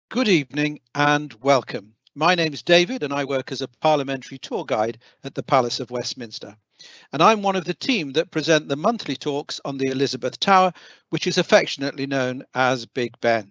Good evening and welcome. My name is David and I work as a parliamentary tour guide at the Palace of Westminster. And I'm one of the team that present the monthly talks on the Elizabeth Tower, which is affectionately known as Big Ben.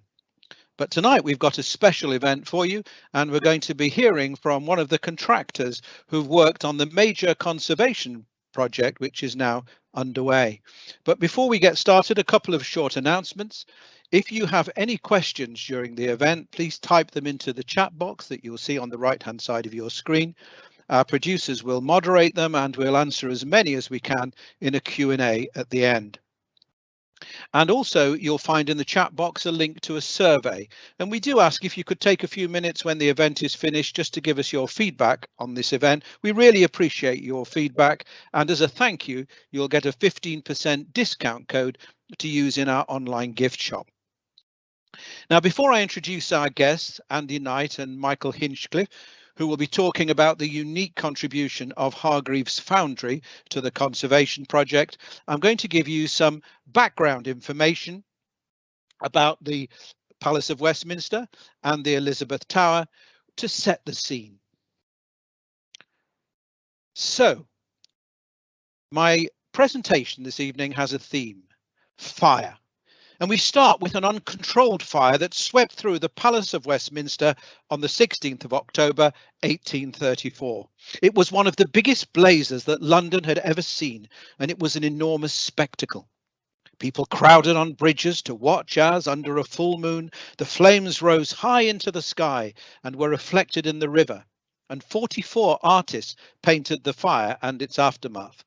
But tonight we've got a special event for you, and we're going to be hearing from one of the contractors who've worked on the major conservation project, which is now underway. But before we get started, a couple of short announcements. If you have any questions during the event, please type them into the chat box that you'll see on the right hand side of your screen. Our producers will moderate them and we'll answer as many as we can in a Q&A at the end. And also you'll find in the chat box a link to a survey. And we do ask if you could take a few minutes when the event is finished just to give us your feedback on this event. We really appreciate your feedback. And as a thank you, you'll get a 15% discount code to use in our online gift shop. Now, before I introduce our guests, Andy Knight and Michael Hinchcliffe, who will be talking about the unique contribution of Hargreaves Foundry to the conservation project, I'm going to give you some background information about the Palace of Westminster and the Elizabeth Tower to set the scene. So, my presentation this evening has a theme: fire. And we start with an uncontrolled fire that swept through the Palace of Westminster on the 16th of October 1834. It was one of the biggest blazes that London had ever seen, and it was an enormous spectacle. People crowded on bridges to watch as, under a full moon, the flames rose high into the sky and were reflected in the river, and 44 artists painted the fire and its aftermath.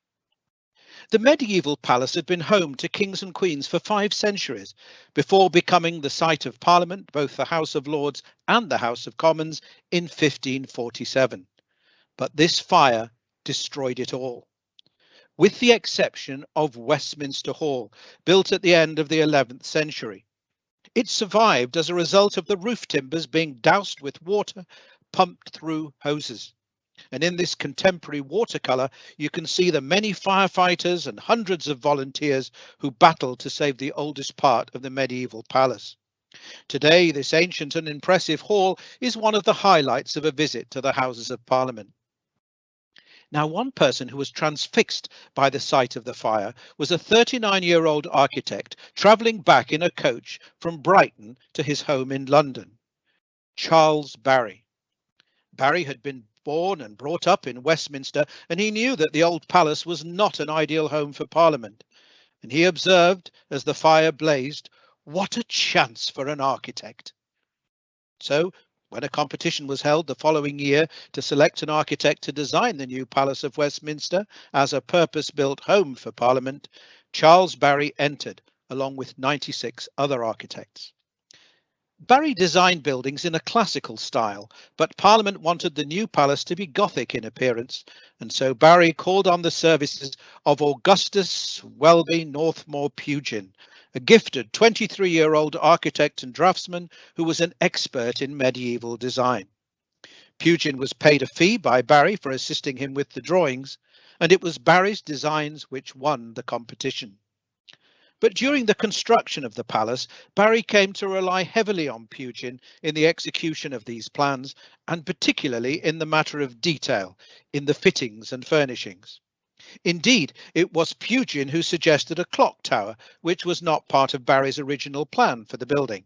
The medieval palace had been home to kings and queens for 5 centuries before becoming the site of Parliament, both the House of Lords and the House of Commons, in 1547. But this fire destroyed it all, with the exception of Westminster Hall, built at the end of the 11th century. It survived as a result of the roof timbers being doused with water pumped through hoses. And in this contemporary watercolour, you can see the many firefighters and hundreds of volunteers who battled to save the oldest part of the medieval palace. Today, this ancient and impressive hall is one of the highlights of a visit to the Houses of Parliament. Now, one person who was transfixed by the sight of the fire was a 39-year-old architect travelling back in a coach from Brighton to his home in London, Charles Barry. Barry had been born and brought up in Westminster, and he knew that the old palace was not an ideal home for Parliament. And he observed, as the fire blazed, what a chance for an architect. So, when a competition was held the following year to select an architect to design the new Palace of Westminster as a purpose-built home for Parliament, Charles Barry entered, along with 96 other architects. Barry designed buildings in a classical style, but Parliament wanted the new palace to be Gothic in appearance, and so Barry called on the services of Augustus Welby Northmore Pugin, a gifted 23-year-old architect and draftsman who was an expert in medieval design. Pugin was paid a fee by Barry for assisting him with the drawings, and it was Barry's designs which won the competition. But during the construction of the palace, Barry came to rely heavily on Pugin in the execution of these plans, and particularly in the matter of detail, in the fittings and furnishings. Indeed, it was Pugin who suggested a clock tower, which was not part of Barry's original plan for the building.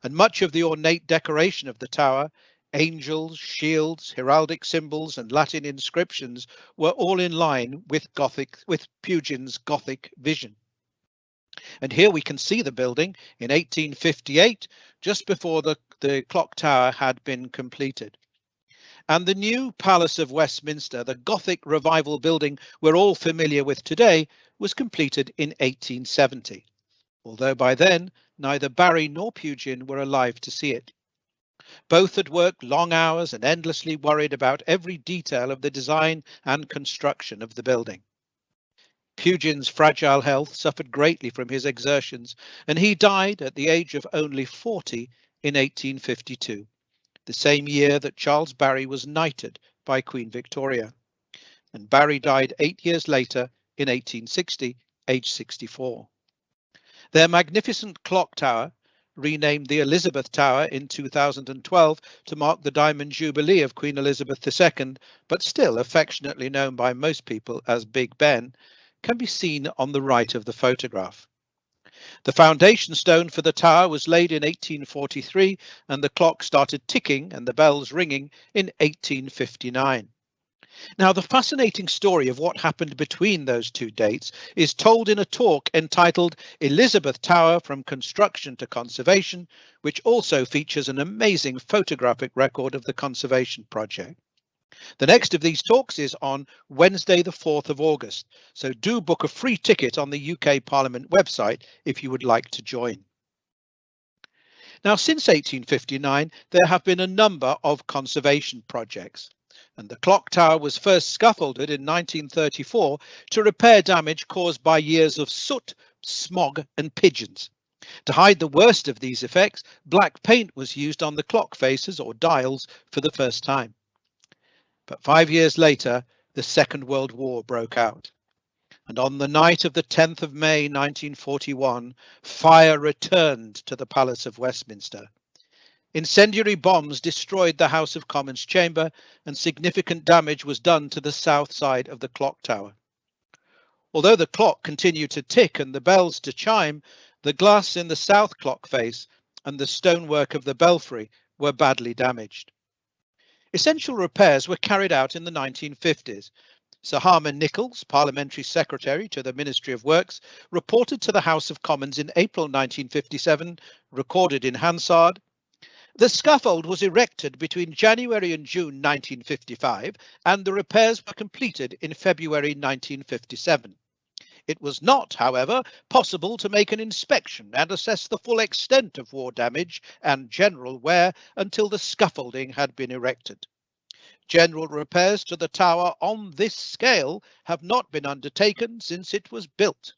And much of the ornate decoration of the tower, angels, shields, heraldic symbols, and Latin inscriptions were all in line with Pugin's Gothic vision. And here we can see the building in 1858, just before the clock tower had been completed. And the new Palace of Westminster, the Gothic revival building we're all familiar with today, was completed in 1870, although by then neither Barry nor Pugin were alive to see it. Both had worked long hours and endlessly worried about every detail of the design and construction of the building. Pugin's fragile health suffered greatly from his exertions, and he died at the age of only 40 in 1852, the same year that Charles Barry was knighted by Queen Victoria. And Barry died 8 years later in 1860, aged 64. Their magnificent clock tower renamed the Elizabeth Tower in 2012 to mark the Diamond Jubilee of Queen Elizabeth II, but still affectionately known by most people as Big Ben, can be seen on the right of the photograph. The foundation stone for the tower was laid in 1843 and the clock started ticking and the bells ringing in 1859. Now, the fascinating story of what happened between those two dates is told in a talk entitled Elizabeth Tower from Construction to Conservation, which also features an amazing photographic record of the conservation project. The next of these talks is on Wednesday, the 4th of August, so do book a free ticket on the UK Parliament website if you would like to join. Now, since 1859, there have been a number of conservation projects, and the clock tower was first scaffolded in 1934 to repair damage caused by years of soot, smog and pigeons. To hide the worst of these effects, black paint was used on the clock faces or dials for the first time. But 5 years later, the Second World War broke out. And on the night of the 10th of May 1941, fire returned to the Palace of Westminster. Incendiary bombs destroyed the House of Commons chamber and significant damage was done to the south side of the clock tower. Although the clock continued to tick and the bells to chime, the glass in the south clock face and the stonework of the belfry were badly damaged. Essential repairs were carried out in the 1950s. Sir Harman Nichols, Parliamentary Secretary to the Ministry of Works, reported to the House of Commons in April 1957, recorded in Hansard, "The scaffold was erected between January and June 1955 and the repairs were completed in February 1957. It was not, however, possible to make an inspection and assess the full extent of war damage and general wear until the scaffolding had been erected. General repairs to the tower on this scale have not been undertaken since it was built."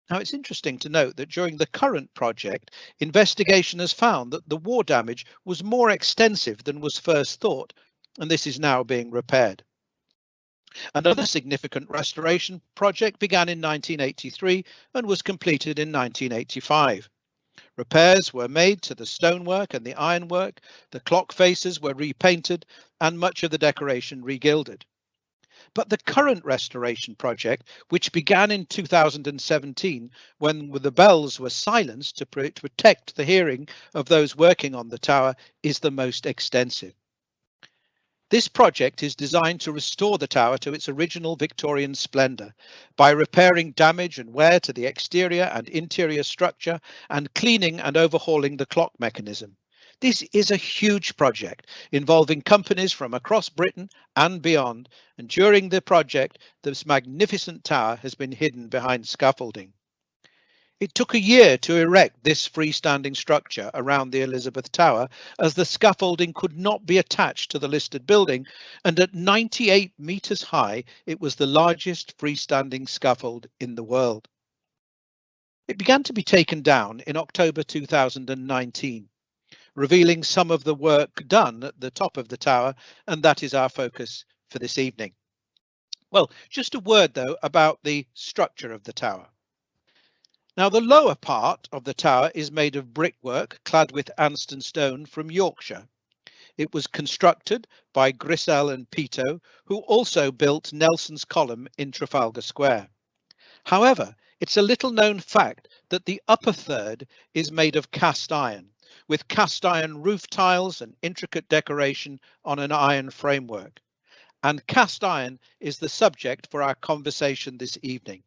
Now, it's interesting to note that during the current project, investigation has found that the war damage was more extensive than was first thought, and this is now being repaired. Another significant restoration project began in 1983 and was completed in 1985. Repairs were made to the stonework and the ironwork, the clock faces were repainted, and much of the decoration regilded. But the current restoration project, which began in 2017 when the bells were silenced to protect the hearing of those working on the tower, is the most extensive. This project is designed to restore the tower to its original Victorian splendour by repairing damage and wear to the exterior and interior structure and cleaning and overhauling the clock mechanism. This is a huge project involving companies from across Britain and beyond, and during the project, this magnificent tower has been hidden behind scaffolding. It took a year to erect this freestanding structure around the Elizabeth Tower, as the scaffolding could not be attached to the listed building, and at 98 metres high, it was the largest freestanding scaffold in the world. It began to be taken down in October 2019, revealing some of the work done at the top of the tower, and that is our focus for this evening. Well, just a word though about the structure of the tower. Now, the lower part of the tower is made of brickwork clad with Anston stone from Yorkshire. It was constructed by Grissell and Peto, who also built Nelson's Column in Trafalgar Square. However, it's a little known fact that the upper third is made of cast iron, with cast iron roof tiles and intricate decoration on an iron framework. And cast iron is the subject for our conversation this evening.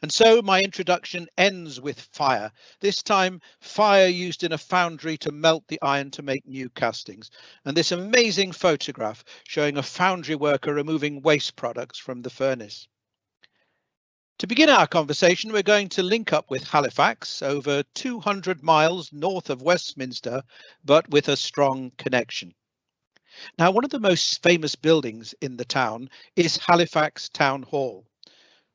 And so my introduction ends with fire, this time fire used in a foundry to melt the iron to make new castings, and this amazing photograph showing a foundry worker removing waste products from the furnace. To begin our conversation, we're going to link up with Halifax, over 200 miles north of Westminster, but with a strong connection. Now, one of the most famous buildings in the town is Halifax Town Hall.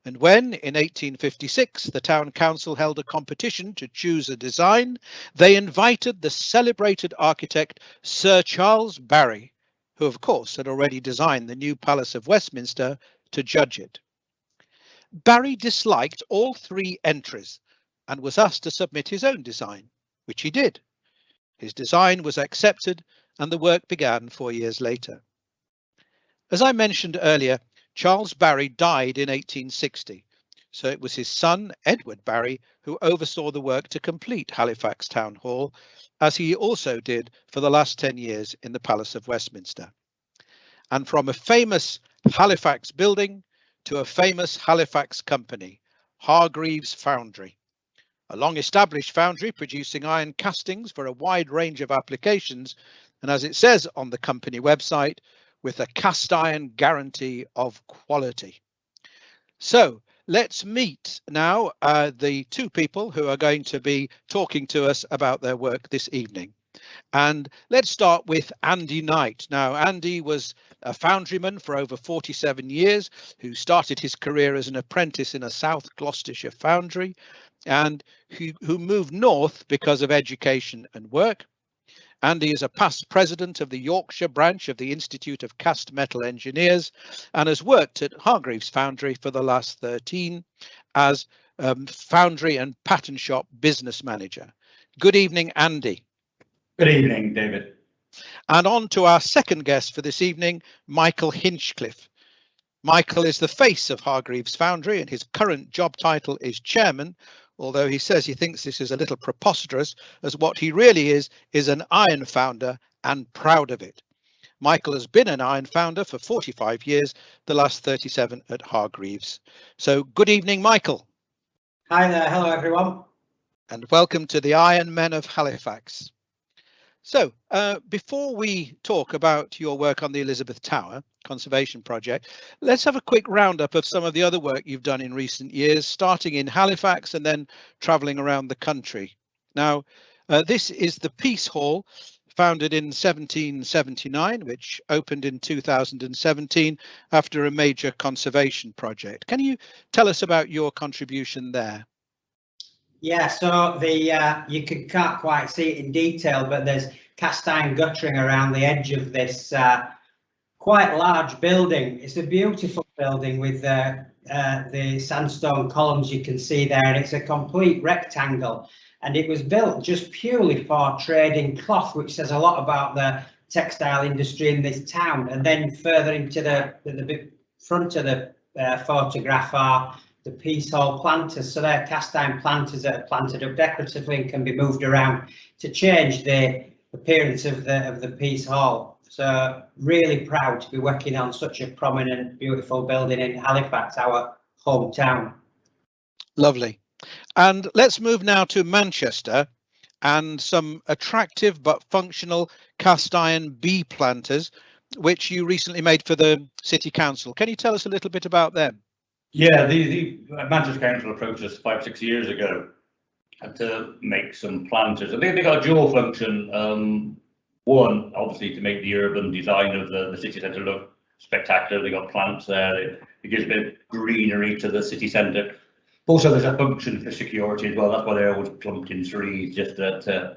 And when, in 1856, the town council held a competition to choose a design, they invited the celebrated architect Sir Charles Barry, who of course had already designed the new Palace of Westminster, to judge it. Barry disliked all three entries, and was asked to submit his own design, which he did. His design was accepted and the work began 4 years later. As I mentioned earlier, Charles Barry died in 1860, so it was his son, Edward Barry, who oversaw the work to complete Halifax Town Hall, as he also did for the last 10 years in the Palace of Westminster. And from a famous Halifax building to a famous Halifax company, Hargreaves Foundry, a long-established foundry producing iron castings for a wide range of applications, and as it says on the company website, with a cast iron guarantee of quality. So let's meet now the two people who are going to be talking to us about their work this evening. And let's start with Andy Knight. Now, Andy was a foundryman for over 47 years, who started his career as an apprentice in a South Gloucestershire foundry, and who moved north because of education and work. Andy is a past president of the Yorkshire branch of the Institute of Cast Metal Engineers and has worked at Hargreaves Foundry for the last 13 as foundry and pattern shop business manager. Good evening, Andy. Good evening, David. And on to our second guest for this evening, Michael Hinchcliffe. Michael is the face of Hargreaves Foundry and his current job title is chairman, although he says he thinks this is a little preposterous, as what he really is an iron founder and proud of it. Michael has been an iron founder for 45 years, the last 37 at Hargreaves. So good evening, Michael. Hi there, hello everyone. And welcome to the Iron Men of Halifax. So before we talk about your work on the Elizabeth Tower Conservation Project, let's have a quick roundup of some of the other work you've done in recent years, starting in Halifax and then travelling around the country. Now, this is the Peace Hall, founded in 1779, which opened in 2017 after a major conservation project. Can you tell us about your contribution there? Yeah, so you can't quite see it in detail, but there's cast iron guttering around the edge of this quite large building. It's a beautiful building with the sandstone columns you can see there. It's a complete rectangle, and it was built just purely for trading cloth, which says a lot about the textile industry in this town. And then further into the front of the photograph are the Peace Hall planters. So they're cast iron planters that are planted up decoratively and can be moved around to change the appearance of the Peace Hall. So really proud to be working on such a prominent, beautiful building in Halifax, our hometown. Lovely. And let's move now to Manchester and some attractive but functional cast iron bee planters, which you recently made for the City Council. Can you tell us a little bit about them? Yeah, the Manchester Council approached us 5 or 6 years ago to make some planters. I think they got a dual function. One, obviously, to make the urban design of the city centre look spectacular. They got plants there. It gives a bit of greenery to the city centre. Also, there's a function for security as well. That's why they're always clumped in trees, just to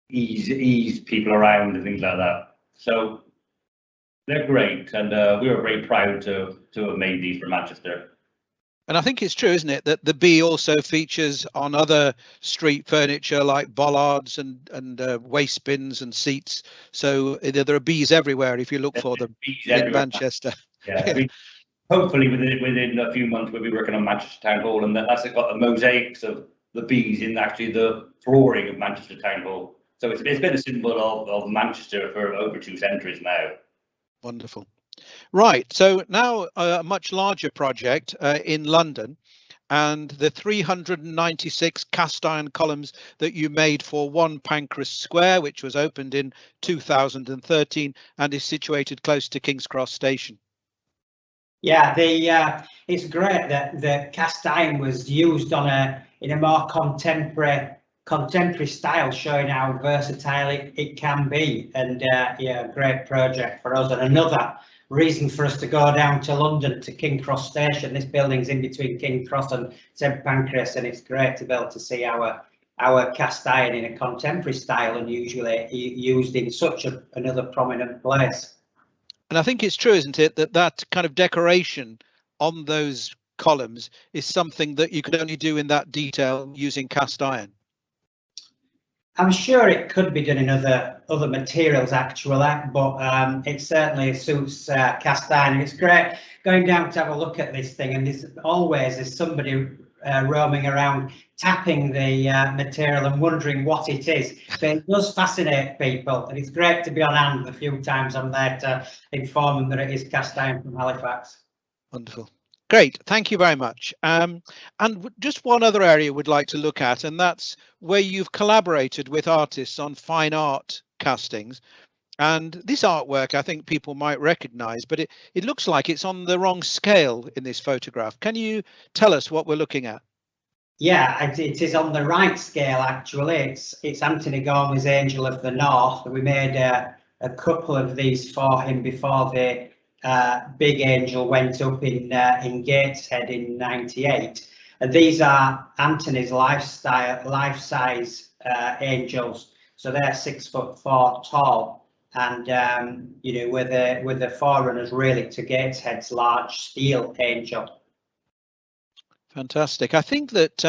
ease people around and things like that. So they're great, and we were very proud to have made these for Manchester. And I think it's true, isn't it, that the bee also features on other street furniture like bollards and waste bins and seats. So there are bees everywhere if you look for them in Manchester. Yeah, I mean, hopefully within a few months we'll be working on Manchester Town Hall, and that's got the mosaics of the bees in actually the flooring of Manchester Town Hall. So it's been a symbol of Manchester for over 2 centuries now. Wonderful. Right, so now a much larger project in London, and the 396 cast iron columns that you made for 1 Pancras Square, which was opened in 2013 and is situated close to King's Cross Station. Yeah, it's great that the cast iron was used in a more contemporary style, showing how versatile it can be. And yeah, great project for us, and another reason for us to go down to London to King Cross Station. This building's in between King Cross and St Pancras, and it's great to be able to see our cast iron in a contemporary style and usually used in such another prominent place. And I think it's true, isn't it, that kind of decoration on those columns is something that you could only do in that detail using cast iron? I'm sure it could be done in other materials actually, but it certainly suits cast iron. It's great going down to have a look at this thing, and there's somebody roaming around tapping the material and wondering what it is. But it does fascinate people, and it's great to be on hand the few times I'm there to inform them that it is cast iron from Halifax. Wonderful. Great, thank you very much. And just one other area we'd like to look at, and that's where you've collaborated with artists on fine art castings. And this artwork, I think people might recognise, but it looks like it's on the wrong scale in this photograph. Can you tell us what we're looking at? Yeah, it is on the right scale actually. It's Anthony Gormley's Angel of the North. We made a couple of these for him before the big angel went up in Gateshead in '98, and these are Anthony's life-size angels. So they're 6'4" tall, and you know, with the forerunners really to Gateshead's large steel angel. Fantastic. I think that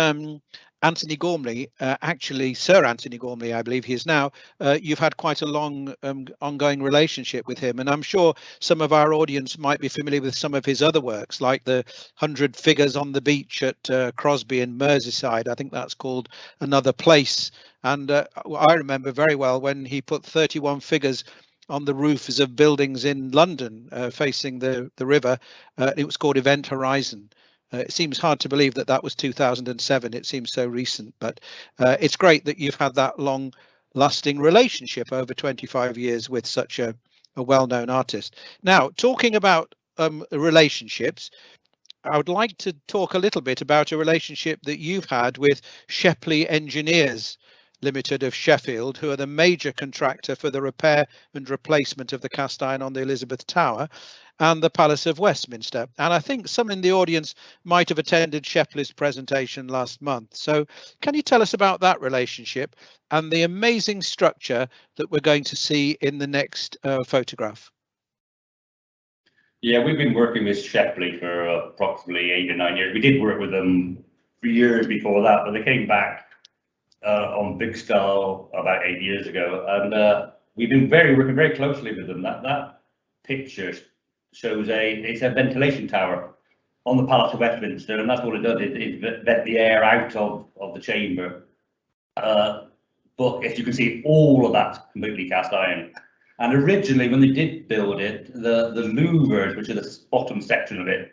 Anthony Gormley, actually Sir Anthony Gormley, I believe he is now, you've had quite a long ongoing relationship with him, and I'm sure some of our audience might be familiar with some of his other works, like the 100 Figures on the Beach at Crosby in Merseyside. I think that's called Another Place. And I remember very well when he put 31 figures on the roofs of buildings in London facing the river. It was called Event Horizon. It seems hard to believe that that was 2007. It seems so recent, but it's great that you've had that long lasting relationship over 25 years with such a well-known artist. Now, talking about relationships, I would like to talk a little bit about a relationship that you've had with Shepley Engineers Limited of Sheffield, who are the major contractor for the repair and replacement of the cast iron on the Elizabeth Tower and the Palace of Westminster. And I think some in the audience might have attended Shepley's presentation last month. So can you tell us about that relationship and the amazing structure that we're going to see in the next photograph? Yeah, we've been working with Shepley for approximately 8 or 9 years. We did work with them for years before that, but they came back on big scale about 8 years ago, and we've been working very closely with them. That picture shows it's a ventilation tower on the Palace of Westminster, and that's what it does. It vent the air out of the chamber. But as you can see, all of that's completely cast iron. And originally, when they did build it, the louvers, which are the bottom section of it,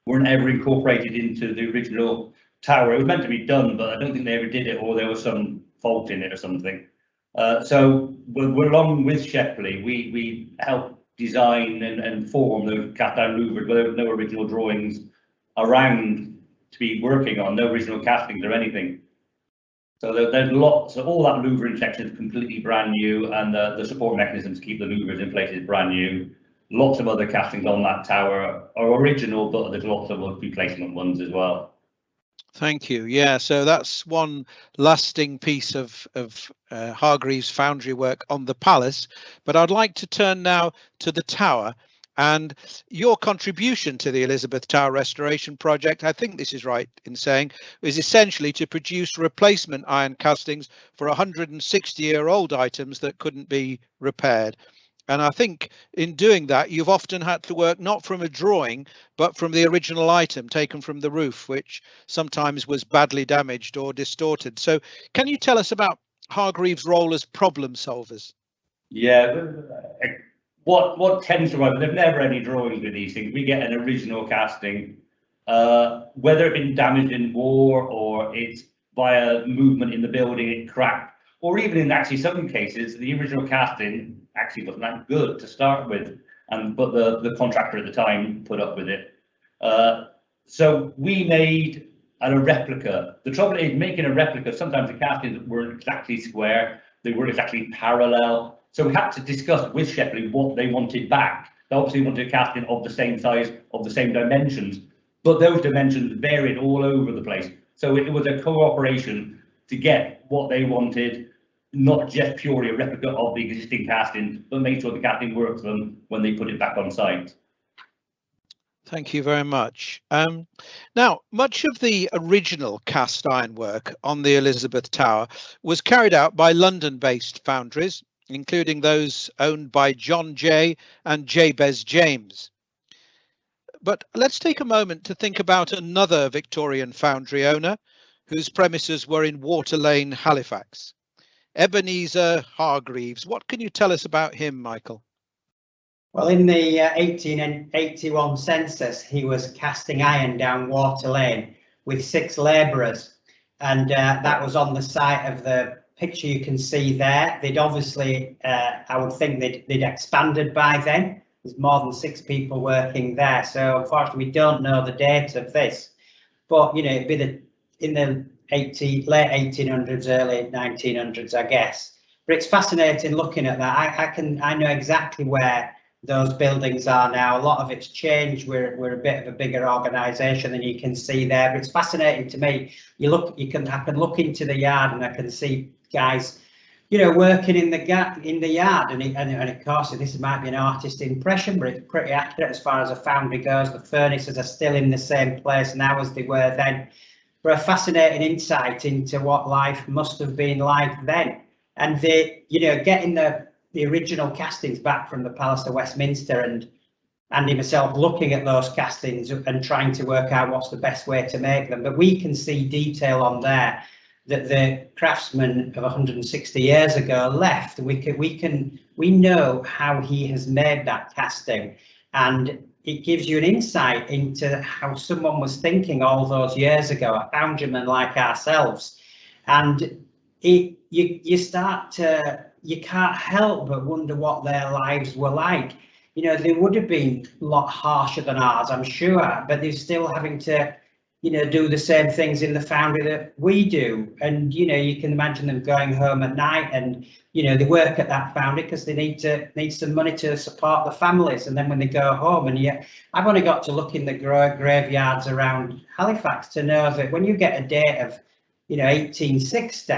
weren't ever incorporated into the original tower. It was meant to be done, but I don't think they ever did it, or there was some fault in it or something. So we're along with Shepley. We helped design and form those cast iron louvers, but there was no original drawings around to be working on, no original castings or anything. So there's lots of all that louvering section is completely brand new, and the support mechanisms to keep the louvers in place is brand new. Lots of other castings on that tower are original, but there's lots of replacement ones as well. Thank you. Yeah, so that's one lasting piece of Hargreaves Foundry work on the palace. But I'd like to turn now to the tower and your contribution to the Elizabeth Tower restoration project. I think this is right in saying is essentially to produce replacement iron castings for 160-year-old items that couldn't be repaired. And I think in doing that, you've often had to work not from a drawing, but from the original item taken from the roof, which sometimes was badly damaged or distorted. So can you tell us about Hargreaves' role as problem solvers? Yeah, what tends to happen, there's never any drawings with these things. We get an original casting, whether it's been damaged in war or it's by a movement in the building, it cracked, or even in actually some cases, the original casting actually wasn't that good to start with, but the contractor at the time put up with it. So we made a replica. The trouble is making a replica, sometimes the castings weren't exactly square, they weren't exactly parallel. So we had to discuss with Shepley what they wanted back. They obviously wanted a casting of the same size, of the same dimensions, but those dimensions varied all over the place. So it was a cooperation to get what they wanted, not just purely a replica of the existing casting, but make sure the casting works for them when they put it back on site. Thank you very much. Now, much of the original cast iron work on the Elizabeth Tower was carried out by London-based foundries, including those owned by John Jay and Jabez James. But let's take a moment to think about another Victorian foundry owner whose premises were in Water Lane, Halifax. Ebenezer Hargreaves. What can you tell us about him, Michael? Well, in the 1881 census, he was casting iron down Water Lane with 6 labourers, and that was on the site of the picture you can see there. They'd obviously, I would think they'd expanded by then. There's more than 6 people working there, so unfortunately we don't know the date of this, but you know, it'd be in the late 1800s, early 1900s, I guess. But it's fascinating looking at that. I know exactly where those buildings are now. A lot of it's changed. We're a bit of a bigger organisation than you can see there, but it's fascinating to me. I can look into the yard and I can see guys, you know, working in the yard, and of course this might be an artist impression, but it's pretty accurate as far as a foundry goes. The furnaces are still in the same place now as they were then. For a fascinating insight into what life must have been like then, and getting the original castings back from the Palace of Westminster, and Andy myself looking at those castings and trying to work out what's the best way to make them. But we can see detail on there that the craftsman of 160 years ago left. We know how he has made that casting, and it gives you an insight into how someone was thinking all those years ago, a foundryman like ourselves. And you can't help but wonder what their lives were like. You know, they would have been a lot harsher than ours, I'm sure, but they're still having to, you know, do the same things in the foundry that we do. And, you know, you can imagine them going home at night and, you know, they work at that foundry because they need some money to support the families. And then when they go home, and yet I've only got to look in the graveyards around Halifax to know that when you get a date of, you know, 1860,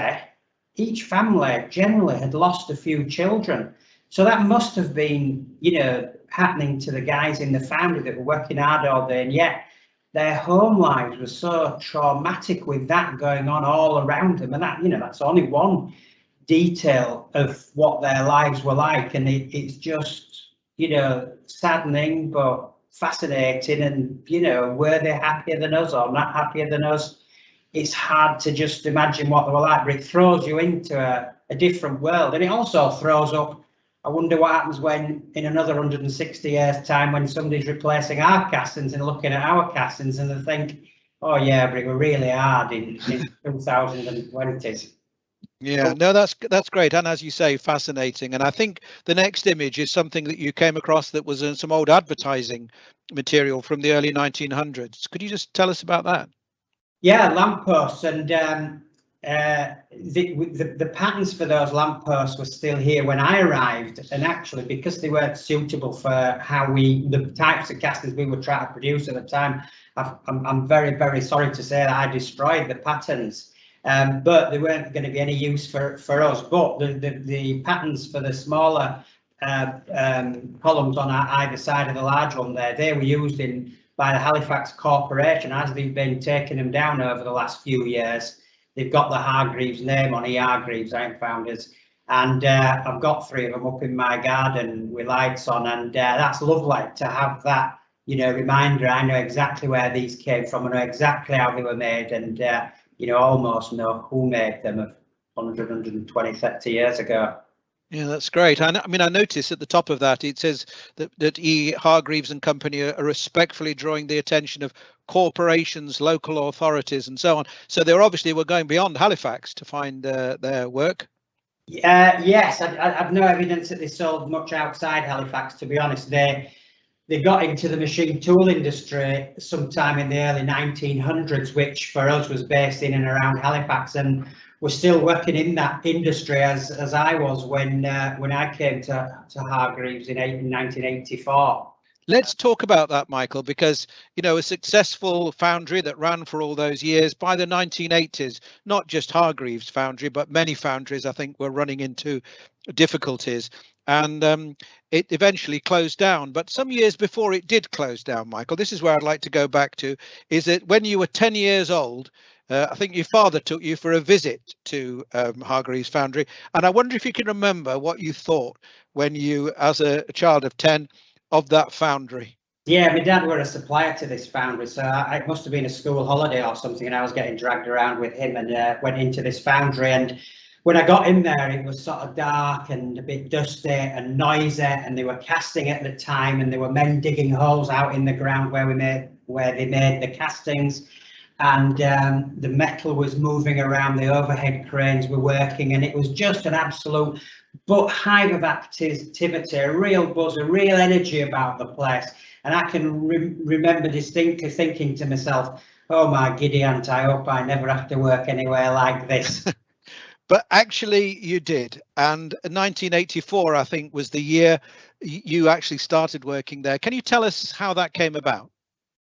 each family generally had lost a few children. So that must have been, you know, happening to the guys in the foundry that were working hard all day, and yet their home lives were so traumatic with that going on all around them. And that, you know, that's only one detail of what their lives were like. And it's just, you know, saddening, but fascinating. And, you know, were they happier than us or not happier than us? It's hard to just imagine what they were like, but it throws you into a different world. And it also throws up, I wonder what happens when in another 160 years time, when somebody's replacing our castings and looking at our castings and they think, oh yeah, but it were really hard in 2020s. Yeah, no, that's great. And as you say, fascinating. And I think the next image is something that you came across that was in some old advertising material from the early 1900s. Could you just tell us about that? Yeah, lampposts, and the patterns for those lampposts were still here when I arrived, and actually because they weren't suitable for the types of castings we were trying to produce at the time, I'm very, very sorry to say that I destroyed the patterns, but they weren't going to be any use for us. But the patterns for the smaller columns on either side of the large one there, they were used by the Halifax Corporation as they've been taking them down over the last few years. They've got the Hargreaves name on Hargreaves Iron Founders, and I've got 3 of them up in my garden with lights on, and that's lovely to have that, you know, reminder. I know exactly where these came from, I know exactly how they were made, and you know, almost know who made them of 100, 120, 30 years ago. Yeah, that's great. I mean, I noticed at the top of that, it says that E. Hargreaves and Company are respectfully drawing the attention of corporations, local authorities and so on. So they were going beyond Halifax to find their work. Yes, I've no evidence that they sold much outside Halifax, to be honest. They got into the machine tool industry sometime in the early 1900s, which for us was based in and around Halifax, and we're still working in that industry as I was when I came to Hargreaves in 1984. Let's talk about that, Michael, because, you know, a successful foundry that ran for all those years, by the 1980s, not just Hargreaves Foundry, but many foundries, I think, were running into difficulties. And it eventually closed down. But some years before it did close down, Michael, this is where I'd like to go back to, is that when you were 10 years old, I think your father took you for a visit to Hargreaves Foundry. And I wonder if you can remember what you thought when you, as a child of 10, of that foundry. Yeah, my dad were a supplier to this foundry, so it must have been a school holiday or something, and I was getting dragged around with him and went into this foundry. And when I got in there, it was sort of dark and a bit dusty and noisy, and they were casting at the time, and there were men digging holes out in the ground where they made the castings, and the metal was moving around, the overhead cranes were working, and it was just an absolute hive of activity, a real buzz, a real energy about the place. And I can remember distinctly thinking to myself, oh my giddy aunt, I hope I never have to work anywhere like this. But actually you did, and 1984 I think was the year you actually started working there. Can you tell us how that came about?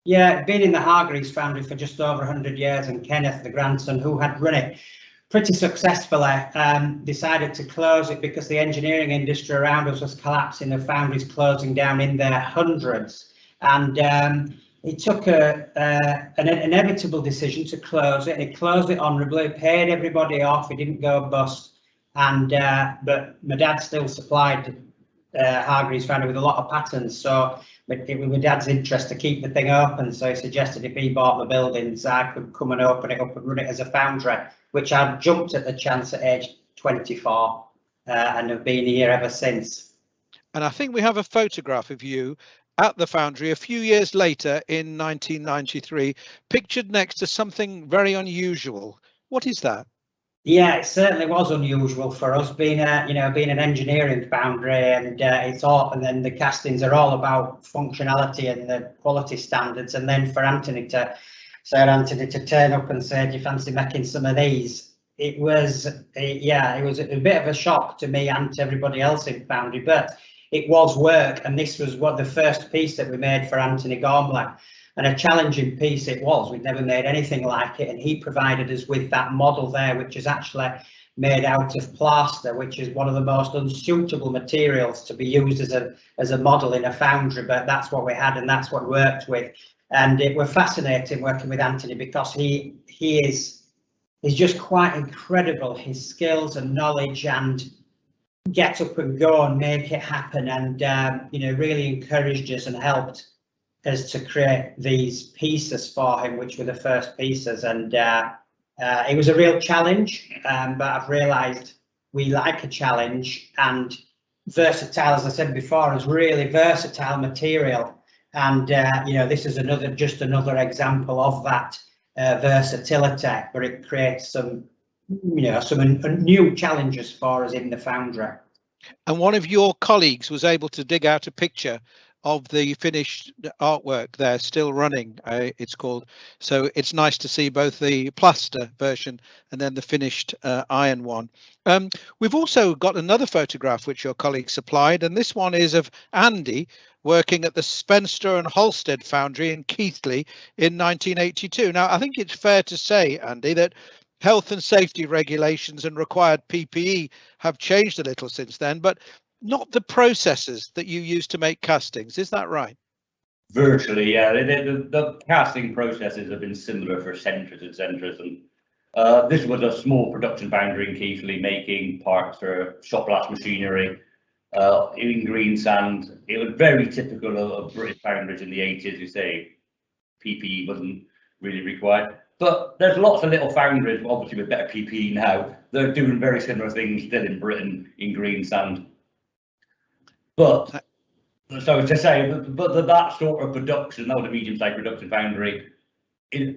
Yeah, been in the Hargreaves Foundry for just over 100 years, and Kenneth, the grandson who had run it pretty successfully, decided to close it because the engineering industry around us was collapsing, the foundries closing down in their hundreds, and it took an inevitable decision to close it. He closed it honourably, paid everybody off, he didn't go bust, and but my dad still supplied Hargreaves Foundry with a lot of patterns, so it was my dad's interest to keep the thing open, so he suggested if he bought the buildings I could come and open it up and run it as a foundry, which I jumped at the chance at age 24 and have been here ever since. And I think we have a photograph of you at the foundry a few years later in 1993, pictured next to something very unusual. What is that? Yeah, it certainly was unusual for us, being an engineering foundry, and and then the castings are all about functionality and the quality standards. And then for Anthony to turn up and say, "Do you fancy making some of these?" It was a bit of a shock to me and to everybody else in foundry, but it was work, and this was the first piece that we made for Anthony Gormley. And a challenging piece it was. We'd never made anything like it, and he provided us with that model there, which is actually made out of plaster, which is one of the most unsuitable materials to be used as a model in a foundry, but that's what we had and that's what worked with. And it was fascinating working with Anthony because he's just quite incredible, his skills and knowledge, and get up and go and make it happen, and really encouraged us and helped us to create these pieces for him, which were the first pieces. And it was a real challenge, but I've realised we like a challenge, and versatile, as I said before, is really versatile material. And this is just another example of that versatility, where it creates some new challenges for us in the foundry. And one of your colleagues was able to dig out a picture of the finished artwork there, still running, it's called. So it's nice to see both the plaster version and then the finished iron one. We've also got another photograph which your colleague supplied, and this one is of Andy working at the Spencer and Halstead foundry in Keighley in 1982. Now, I think it's fair to say, Andy, that health and safety regulations and required PPE have changed a little since then, but not the processes that you use to make castings. Is that right? Virtually, yeah. The casting processes have been similar for centuries and centuries. And this was a small production foundry in Keighley making parts for shop glass machinery in green sand. It was very typical of British foundries in the 80s. You say PPE wasn't really required. But there's lots of little foundries, obviously with better PPE now, that are doing very similar things still in Britain in green sand. But so to say, but that sort of production, that was a medium-sized production foundry,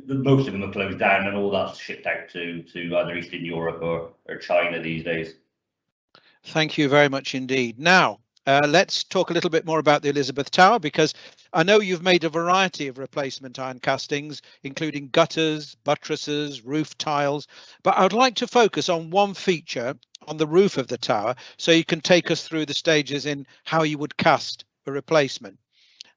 most of them are closed down, and all that's shipped out to either Eastern Europe or China these days. Thank you very much indeed. Now, let's talk a little bit more about the Elizabeth Tower, because I know you've made a variety of replacement iron castings, including gutters, buttresses, roof tiles, but I would like to focus on one feature on the roof of the tower, so you can take us through the stages in how you would cast a replacement.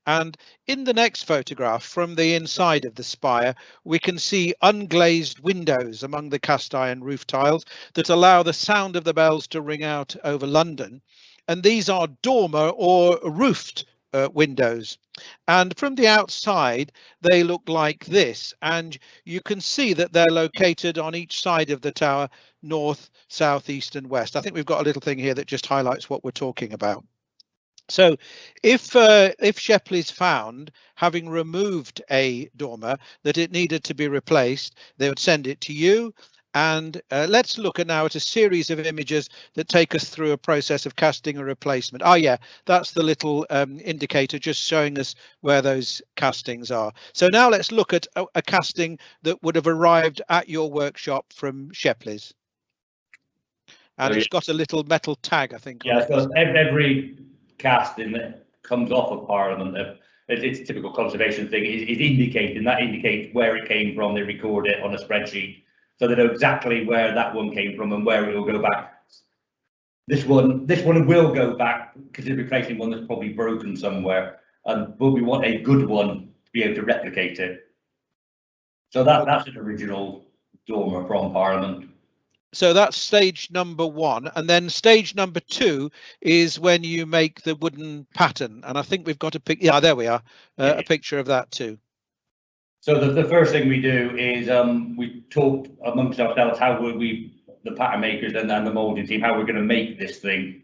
And in the next photograph from the inside of the spire, we can see unglazed windows among the cast iron roof tiles that allow the sound of the bells to ring out over London. And these are dormer or roofed windows. And from the outside, they look like this. And you can see that they're located on each side of the tower, north, south, east and west. I think we've got a little thing here that just highlights what we're talking about. So if Shepley's found, having removed a dormer, that it needed to be replaced, they would send it to you. And let's look now at a series of images that take us through a process of casting a replacement. Oh yeah, that's the little indicator just showing us where those castings are. So now let's look at a casting that would have arrived at your workshop from Shepley's. And it's got a little metal tag, I think. Yeah, so every casting that comes off of Parliament, it's a typical conservation thing, is indicating, that indicates where it came from. They record it on a spreadsheet, so they know exactly where that one came from and where it will go back. This one will go back because it's replacing one that's probably broken somewhere, but we want a good one to be able to replicate it. So that's an original dormer from Parliament. So that's stage number 1, and then stage number 2 is when you make the wooden pattern, and I think we've got a pic. Yeah, there we are, a picture of that too. So the first thing we do is we talk amongst ourselves how the pattern makers and the moulding team, how we're going to make this thing.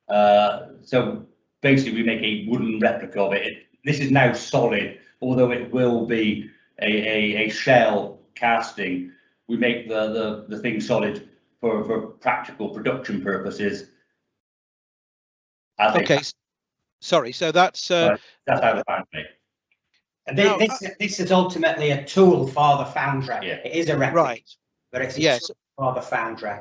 So basically we make a wooden replica of it. This is now solid, although it will be a shell casting. We make the thing solid for practical production purposes. Okay, sorry, so that's how the foundry. This is ultimately a tool for the foundry. Yeah. It is a replica, right, but it's a tool for the foundry.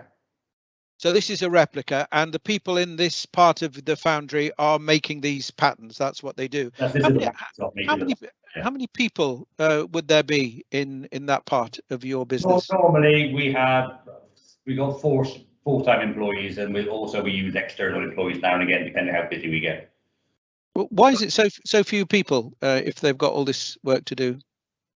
So this is a replica, and the people in this part of the foundry are making these patterns. That's what they do. How many people would there be in that part of your business? Well, normally we got 4 full-time employees, and we use external employees now and again, depending on how busy we get. Well, why is it so few people if they've got all this work to do?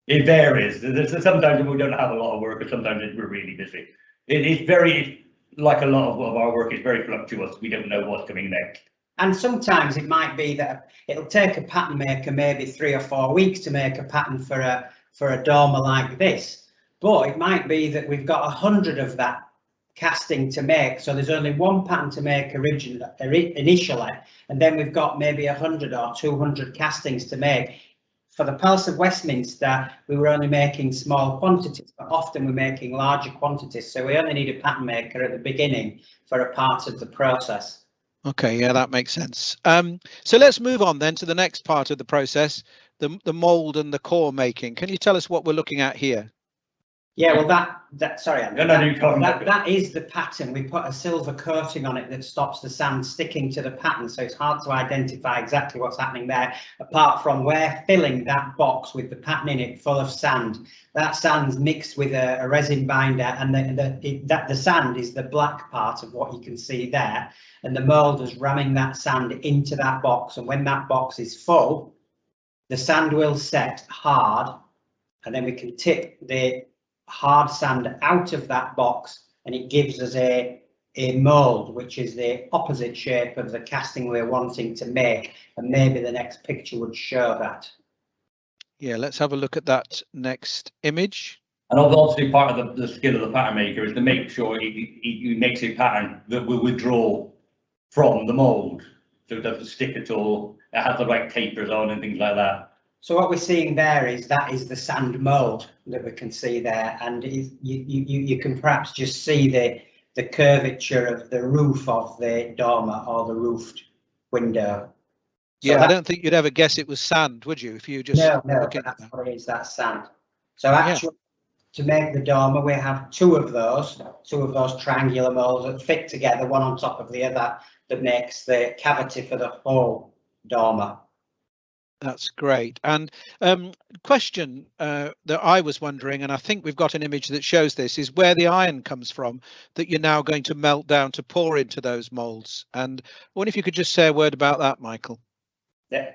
It varies. Sometimes we don't have a lot of work, and sometimes we're really busy. It's very, like a lot of our work, is very fluctuous. We don't know what's coming next. And sometimes it might be that it'll take a pattern maker maybe 3 or 4 weeks to make a pattern for a dormer like this, but it might be that we've got 100 of that casting to make, so there's only one pattern to make initially, and then we've got maybe 100 or 200 castings to make. For the Palace of Westminster, we were only making small quantities, but often we're making larger quantities, so we only need a pattern maker at the beginning for a part of the process. Okay, yeah, that makes sense. So let's move on then to the next part of the process, the mold and the core making. Can you tell us what we're looking at here? Yeah, well, sorry, Andrew, that is the pattern. We put a silver coating on it that stops the sand sticking to the pattern, so it's hard to identify exactly what's happening there, apart from we're filling that box with the pattern in it full of sand. That sand's mixed with a resin binder, and the sand is the black part of what you can see there, and the moulder's ramming that sand into that box, and when that box is full, the sand will set hard, and then we can tip the hard sand out of that box, and it gives us a mould which is the opposite shape of the casting we're wanting to make, and maybe the next picture would show that. Yeah, let's have a look at that next image. And obviously part of the skill of the pattern maker is to make sure he makes a pattern that will withdraw from the mould, so it doesn't stick at all. It has the right tapers on and things like that. So what we're seeing there is the sand mould that we can see there, and you can perhaps just see the curvature of the roof of the dormer or the roofed window. So yeah, I don't think you'd ever guess it was sand, would you? If you just no, that's what it is. That's sand. So actually, to make the dormer, we have two of those triangular moulds that fit together, one on top of the other, that makes the cavity for the whole dormer. That's great. And question that I was wondering, and I think we've got an image that shows this, is where the iron comes from that you're now going to melt down to pour into those moulds. And I wonder if you could just say a word about that, Michael.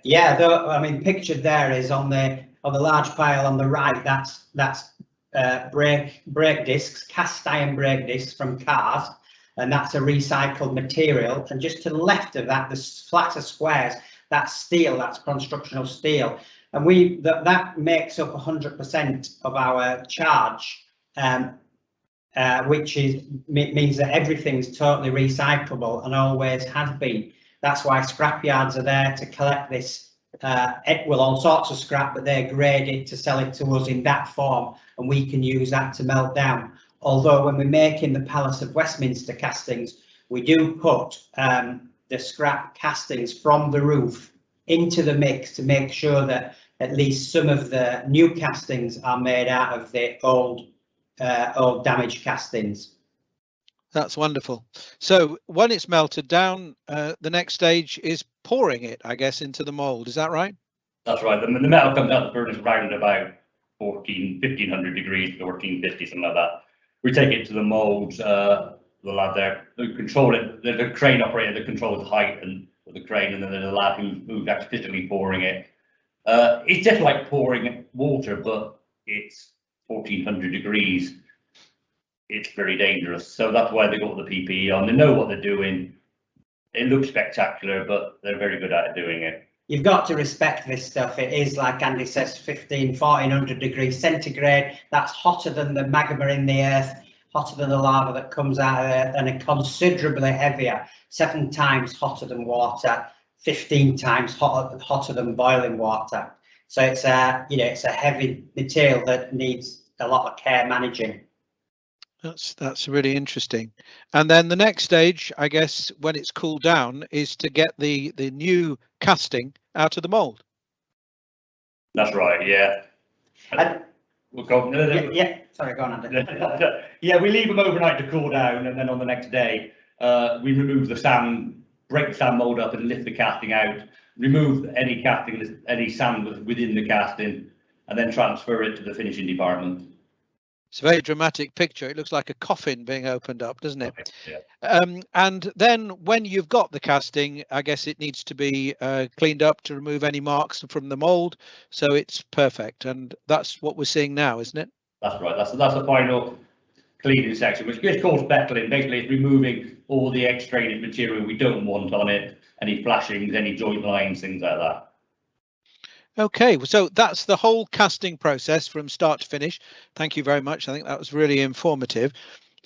Yeah, though, I mean, pictured there is on the large pile on the right. That's brake discs, cast iron brake discs from cars, and that's a recycled material. And just to the left of that, the flatter squares, that's steel, that's constructional steel, and that makes up 100% of our charge, which means that everything's totally recyclable and always has been. That's why scrapyards are there to collect this, well, all sorts of scrap, but they grade it to sell it to us in that form, and we can use that to melt down. Although when we're making the Palace of Westminster castings, we do put the scrap castings from the roof into the mix to make sure that at least some of the new castings are made out of the old damaged castings. That's wonderful. So when it's melted down, the next stage is pouring it, I guess, into the mold. Is that right? That's right. The metal comes out of the furnace around about 1500 degrees, 1450, something like that. We take it to the molds. The lad there who control it, the crane operator that controls the height and the crane, and then there's a lad who's actually physically pouring it. It's just like pouring water, but it's 1400 degrees. It's very dangerous. So that's why they got the PPE on. They know what they're doing. It looks spectacular, but they're very good at doing it. You've got to respect this stuff. It is, like Andy says, 1400 degrees centigrade. That's hotter than the magma in the earth, hotter than the lava that comes out of it, and considerably heavier, 7 times hotter than water, 15 times hotter than boiling water. So it's it's a heavy material that needs a lot of care managing. That's really interesting. And then the next stage, I guess, when it's cooled down, is to get the new casting out of the mold. That's right. Yeah. We'll go. Yeah. Sorry, go on, Andy. Yeah, we leave them overnight to cool down, and then on the next day, we remove the sand, break the sand mold up, and lift the casting out. Remove any casting, any sand within the casting, and then transfer it to the finishing department. It's a very dramatic picture. It looks like a coffin being opened up, doesn't it? Yeah. And then when you've got the casting, I guess it needs to be cleaned up to remove any marks from the mold, so it's perfect. And that's what we're seeing now, isn't it? That's right. That's the final cleaning section, which is called speckling. Basically, it's removing all the extraneous material we don't want on it, any flashings, any joint lines, things like that. Okay, so that's the whole casting process from start to finish. Thank you very much. I think that was really informative.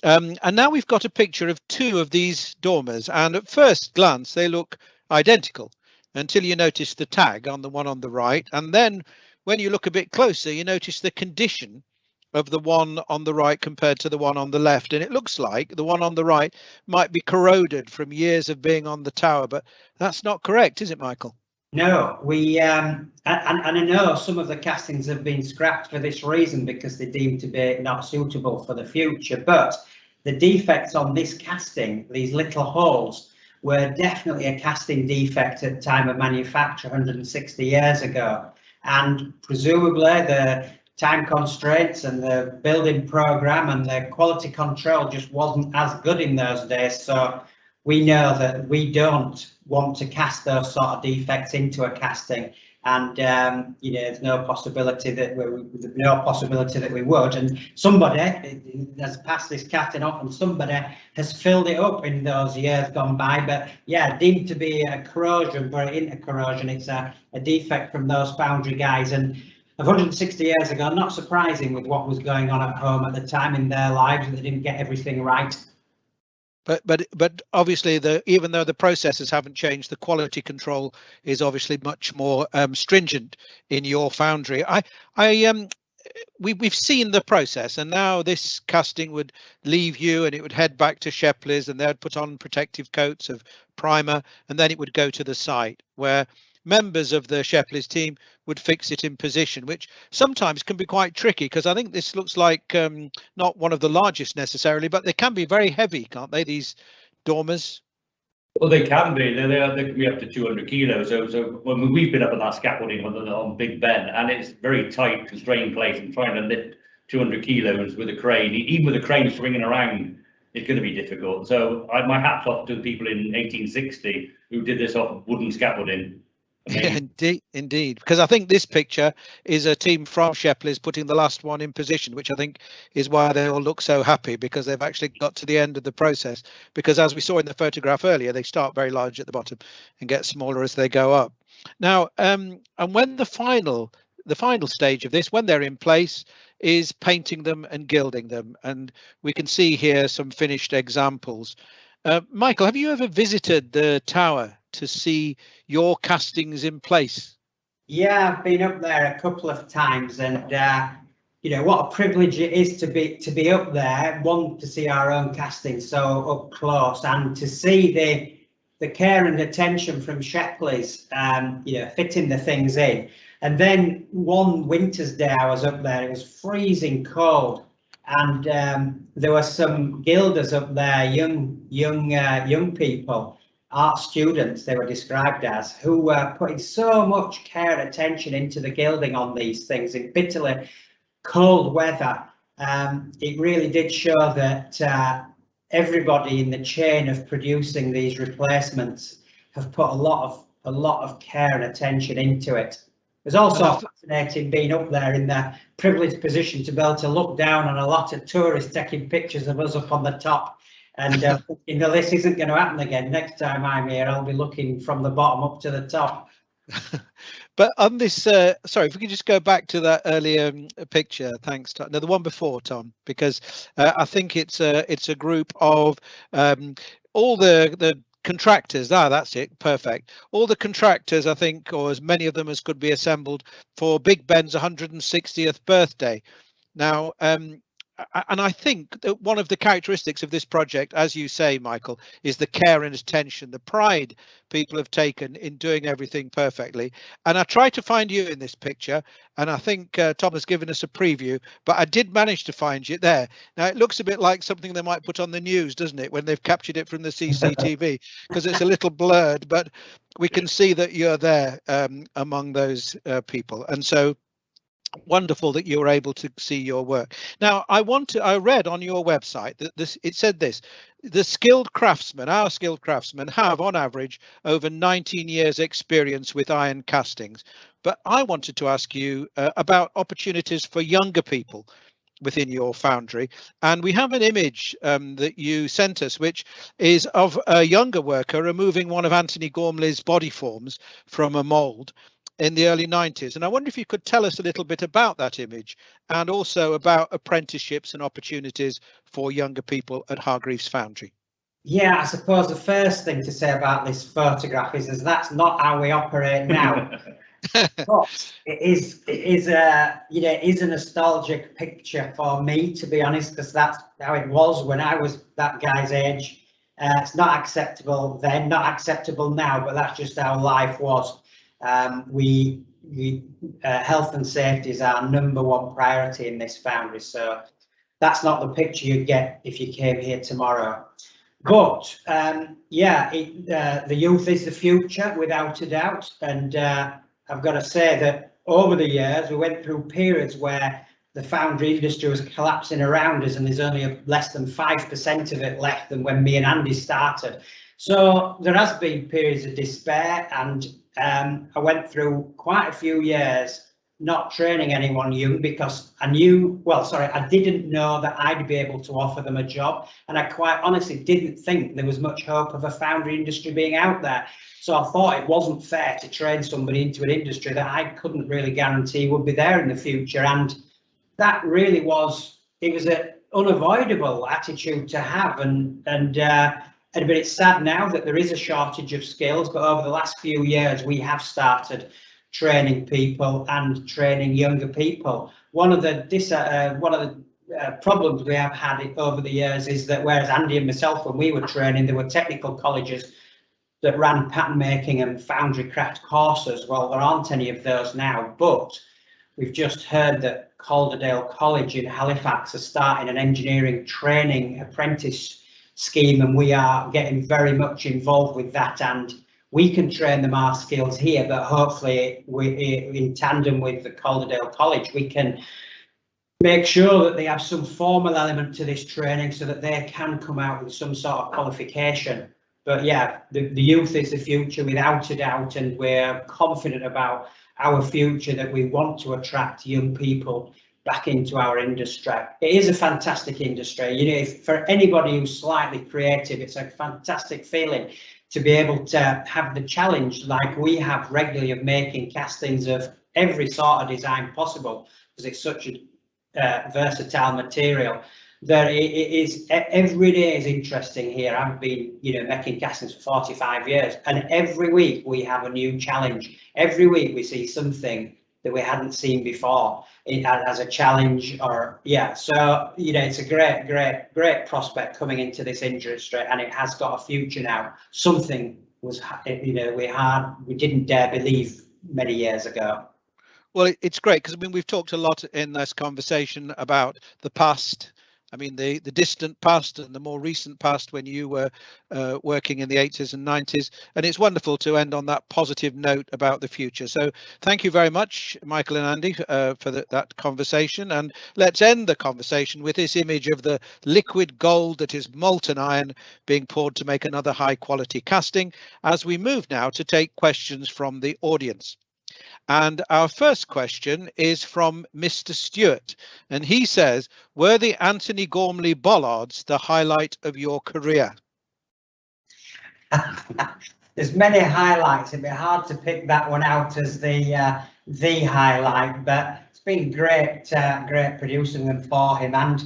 And now we've got a picture of 2 of these dormers, and at first glance they look identical until you notice the tag on the one on the right, and then when you look a bit closer you notice the condition of the one on the right compared to the one on the left, and it looks like the one on the right might be corroded from years of being on the tower, but that's not correct, is it, Michael? No, we and I know some of the castings have been scrapped for this reason, because they're deemed to be not suitable for the future. But the defects on this casting, these little holes, were definitely a casting defect at time of manufacture 160 years ago, and presumably the time constraints and the building program and the quality control just wasn't as good in those days. So we know that we don't want to cast those sort of defects into a casting, and there's no possibility that we would. And somebody has passed this casting off, and somebody has filled it up in those years gone by. But yeah, deemed to be a corrosion, but it isn't a corrosion. It's a defect from those foundry guys, and 160 years ago, not surprising with what was going on at home at the time in their lives. They didn't get everything right. But obviously, even though the processes haven't changed, the quality control is obviously much more stringent in your foundry. We've seen the process, and now this casting would leave you and it would head back to Shepley's, and they'd put on protective coats of primer, and then it would go to the site where members of the Shepley's team would fix it in position, which sometimes can be quite tricky, because I think this looks like not one of the largest necessarily, but they can be very heavy, can't they, these dormers? Well, they can be. They can be up to 200 kilos. So when we've been up on that scaffolding on Big Ben, and it's very tight, constrained place, and trying to lift 200 kilos with a crane, even with a crane swinging around, it's going to be difficult. So my hat's off to the people in 1860 who did this off wooden scaffolding. Indeed, because I think this picture is a team from Shepley's putting the last one in position, which I think is why they all look so happy, because they've actually got to the end of the process. Because as we saw in the photograph earlier, they start very large at the bottom and get smaller as they go up. Now, and when the final stage of this, when they're in place, is painting them and gilding them, and we can see here some finished examples. Michael, have you ever visited the tower to see your castings in place? Yeah, I've been up there a couple of times, and you know what a privilege it is to be up there. One, to see our own castings so up close, and to see the care and attention from Shepley's, you know, fitting the things in. And then one winter's day I was up there, it was freezing cold, and there were some gilders up there, young people, art students they were described as, who were putting so much care and attention into the gilding on these things in bitterly cold weather. It really did show that everybody in the chain of producing these replacements have put a lot of care and attention into it. It was also fascinating being up there in the privileged position to be able to look down on a lot of tourists taking pictures of us up on the top, and you know, this isn't going to happen again. Next time I'm here, I'll be looking from the bottom up to the top. But on this, sorry, if we could just go back to that earlier picture, thanks, Tom. No, the one before, Tom, because I think it's a group of all the contractors. That's it, perfect. All the contractors, I think, or as many of them as could be assembled for Big Ben's 160th birthday. Now, and I think that one of the characteristics of this project, as you say, Michael, is the care and attention, the pride people have taken in doing everything perfectly. And I tried to find you in this picture, and I think Tom has given us a preview, but I did manage to find you there. Now, it looks a bit like something they might put on the news, doesn't it, when they've captured it from the CCTV, because it's a little blurred, but we can see that you're there among those people. And so wonderful that you were able to see your work. Now, I read on your website that it said this: the skilled craftsmen, our skilled craftsmen, have on average over 19 years experience with iron castings. But I wanted to ask you about opportunities for younger people within your foundry, and we have an image that you sent us, which is of a younger worker removing one of Anthony Gormley's body forms from a mould in the early 90s. And I wonder if you could tell us a little bit about that image, and also about apprenticeships and opportunities for younger people at Hargreaves Foundry. Yeah, I suppose the first thing to say about this photograph is that's not how we operate now. But it is a nostalgic picture for me, to be honest, because that's how it was when I was that guy's age. It's not acceptable then, not acceptable now, but that's just how life was. Health and safety is our #1 priority in this foundry, so that's not the picture you'd get if you came here tomorrow. But yeah, the youth is the future, without a doubt, and I've got to say that over the years we went through periods where the foundry industry was collapsing around us, and there's only less than 5% of it left than when me and Andy started. So there has been periods of despair, and I went through quite a few years not training anyone young, because I didn't know that I'd be able to offer them a job, and I quite honestly didn't think there was much hope of a foundry industry being out there. So I thought it wasn't fair to train somebody into an industry that I couldn't really guarantee would be there in the future, and that really was an unavoidable attitude to have, but it's sad now that there is a shortage of skills. But over the last few years, we have started training people and training younger people. One of the problems we have had over the years is that whereas Andy and myself, when we were training, there were technical colleges that ran pattern making and foundry craft courses. Well, there aren't any of those now, but we've just heard that Calderdale College in Halifax is starting an engineering training apprentice scheme, and we are getting very much involved with that, and we can train them our skills here, but hopefully in tandem with the Calderdale College we can make sure that they have some formal element to this training so that they can come out with some sort of qualification. But yeah, the youth is the future without a doubt, and we're confident about our future, that we want to attract young people back into our industry. It is a fantastic industry. You know, for anybody who's slightly creative, it's a fantastic feeling to be able to have the challenge like we have regularly of making castings of every sort of design possible, because it's such a versatile material. That it is, every day is interesting here. I've been, you know, making castings for 45 years, and every week we have a new challenge. Every week we see something that we hadn't seen before as a challenge, or yeah. So, you know, it's a great prospect coming into this industry, and it has got a future now. Something was, you know, we didn't dare believe many years ago. Well, it's great because I mean we've talked a lot in this conversation about the past. I mean the distant past and the more recent past when you were working in the 80s and 90s, and it's wonderful to end on that positive note about the future. So thank you very much, Michael and Andy, for that conversation. And let's end the conversation with this image of the liquid gold that is molten iron being poured to make another high quality casting, as we move now to take questions from the audience. And our first question is from Mr. Stewart, and he says, were the Anthony Gormley bollards the highlight of your career? There's many highlights. It'd be hard to pick that one out as the highlight, but it's been great producing them for him. And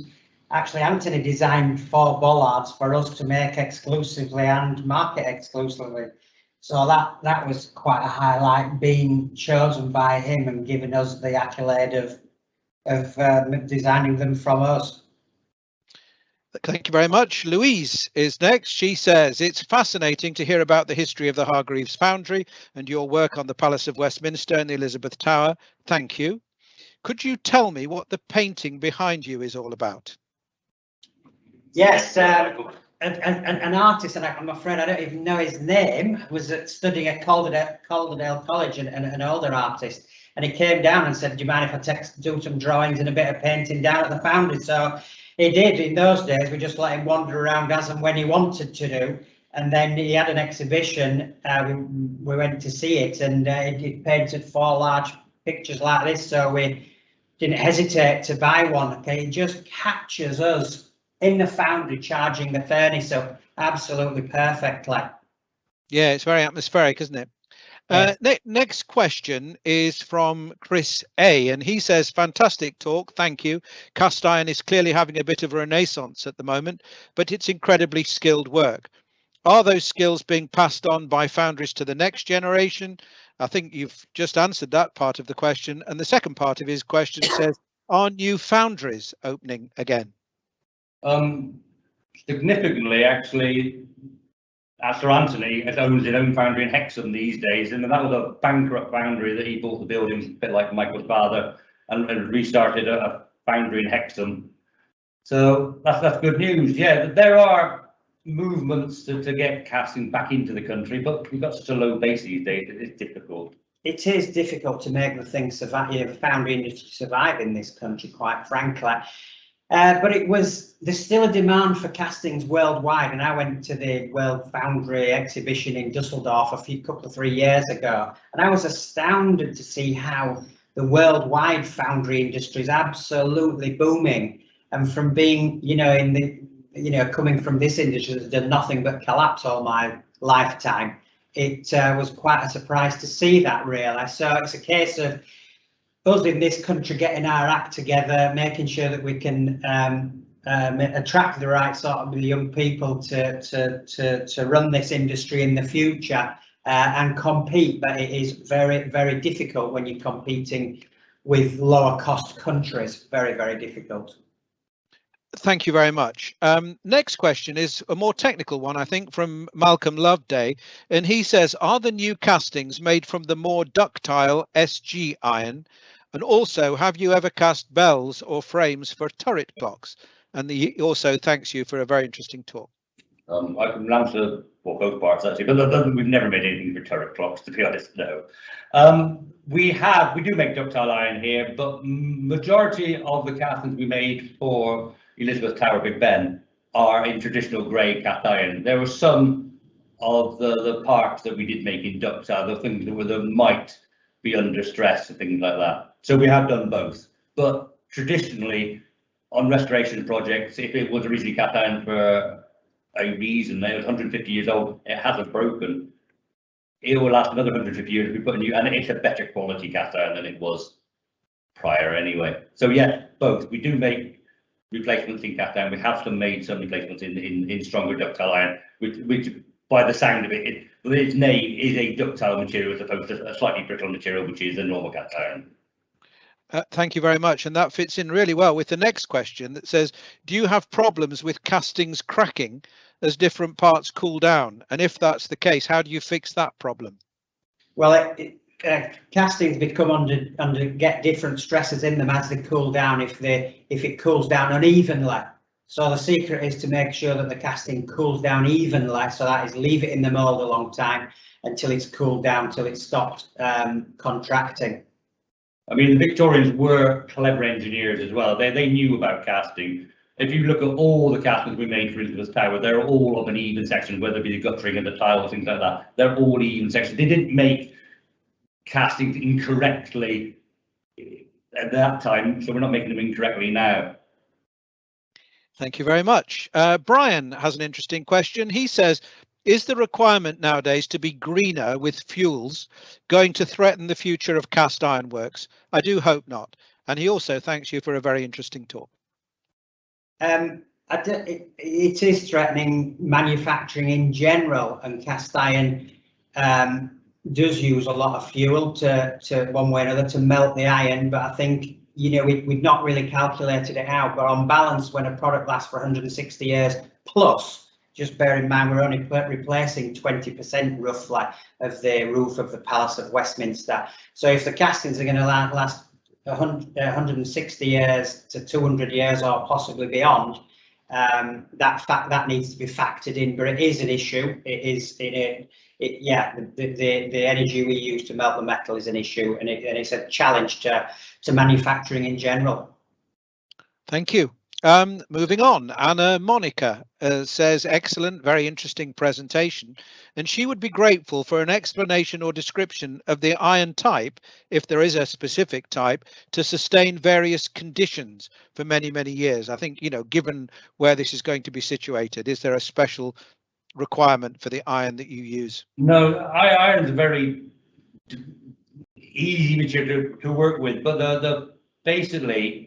actually Anthony designed 4 bollards for us to make exclusively and market exclusively. So that was quite a highlight, being chosen by him and giving us the accolade of designing them from us. Thank you very much. Louise is next. She says, it's fascinating to hear about the history of the Hargreaves Foundry and your work on the Palace of Westminster and the Elizabeth Tower. Thank you. Could you tell me what the painting behind you is all about? Yes. An artist, and I'm afraid I don't even know his name, was studying at Calderdale College, and an older artist, and he came down and said, do you mind if I do some drawings and a bit of painting down at the Foundry? So he did. In those days we just let him wander around as and when he wanted to do, and then he had an exhibition. We went to see it, and he painted 4 large pictures like this, so we didn't hesitate to buy one. Okay, it just captures us in the Foundry charging the furnace up absolutely perfectly. Yeah, it's very atmospheric, isn't it? Yes. Next question is from Chris A, and he says, fantastic talk, thank you. Cast iron is clearly having a bit of a renaissance at the moment, but it's incredibly skilled work. Are those skills being passed on by foundries to the next generation? I think you've just answered that part of the question. And the second part of his question says, are new foundries opening again? Significantly, actually, Sir Anthony owns his own foundry in Hexham these days, and that was a bankrupt foundry that he bought the buildings, a bit like Michael's father, and restarted a foundry in Hexham. So that's good news. Yeah, there are movements to get casting back into the country, but we've got such a low base these days, it's difficult. It is difficult to make the thing survive, you know, foundry industry survive in this country, quite frankly. But there's still a demand for castings worldwide, and I went to the World Foundry exhibition in Dusseldorf a couple of 3 years ago, and I was astounded to see how the worldwide foundry industry is absolutely booming. And from being, you know, coming from this industry that's done nothing but collapse all my lifetime, it was quite a surprise to see that, really. So it's a case of us in this country getting our act together, making sure that we can attract the right sort of young people to run this industry in the future and compete. But it is very, very difficult when you're competing with lower cost countries. Very, very difficult. Thank you very much. Next question is a more technical one, I think, from Malcolm Loveday, and he says, are the new castings made from the more ductile SG iron? And also, have you ever cast bells or frames for turret clocks? And he also thanks you for a very interesting talk. I can answer both parts actually, but we've never made anything for turret clocks, to be honest. No. We do make ductile iron here, but majority of the castings we made for Elizabeth Tower Big Ben are in traditional grey cast iron. There were some of the parts that we did make in ductile, the things that might be under stress and things like that. So we have done both. But traditionally, on restoration projects, if it was originally cast iron for a reason, it was 150 years old, it hasn't broken, it will last another 150 years if we put a new, and it's a better quality cast iron than it was prior anyway. So yeah, both. We do make replacements in cast iron. We have made some replacements in stronger ductile iron, which by the sound of it, its name is a ductile material as opposed to a slightly brittle material, which is a normal cast iron. Thank you very much. And that fits in really well with the next question that says, do you have problems with castings cracking as different parts cool down? And if that's the case, how do you fix that problem? Well, castings become get different stresses in them as they cool down if it cools down unevenly. So the secret is to make sure that the casting cools down evenly. So that is, leave it in the mold a long time until it's cooled down, till it's stopped contracting. I mean, the Victorians were clever engineers as well. They knew about casting. If you look at all the castings we made for Elizabeth Tower, they're all of an even section, whether it be the guttering and the tiles, things like that. They're all even sections. They didn't make castings incorrectly at that time, so we're not making them incorrectly now. Thank you very much. Brian has an interesting question. He says, is the requirement nowadays to be greener with fuels going to threaten the future of cast iron works? I do hope not. And he also thanks you for a very interesting talk. It is threatening manufacturing in general, and cast iron does use a lot of fuel to one way or another to melt the iron. But I think, you know, we've not really calculated it out. But on balance, when a product lasts for 160 years plus, just bear in mind we're only replacing 20% roughly of the roof of the Palace of Westminster. So if the castings are going to last 160 years to 200 years or possibly beyond, that needs to be factored in. But it is an issue. The energy we use to melt the metal is an issue, and it's a challenge to manufacturing in general. Thank you. Moving on, Anna Monica says, excellent, very interesting presentation, and she would be grateful for an explanation or description of the iron type, if there is a specific type, to sustain various conditions for many, many years. I think, you know, given where this is going to be situated, is there a special requirement for the iron that you use? No, iron is a very easy material to work with, but basically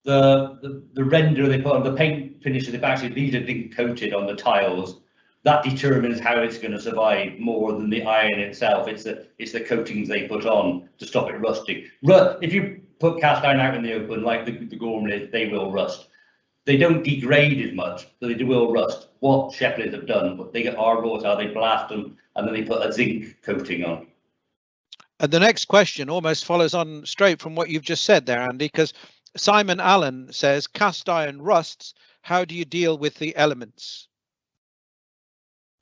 the render they put on, the paint finishes, if actually these are being coated on the tiles, that determines how it's going to survive more than the iron itself. It's the coatings they put on to stop it rusting. If you put cast iron out in the open like the Gorman is, they will rust. They don't degrade as much, but they will rust. What Sheffield have done, they get our raw tile, they blast them, and then they put a zinc coating on. And the next question almost follows on straight from what you've just said there, Andy, because Simon Allen says, cast iron rusts, how do you deal with the elements?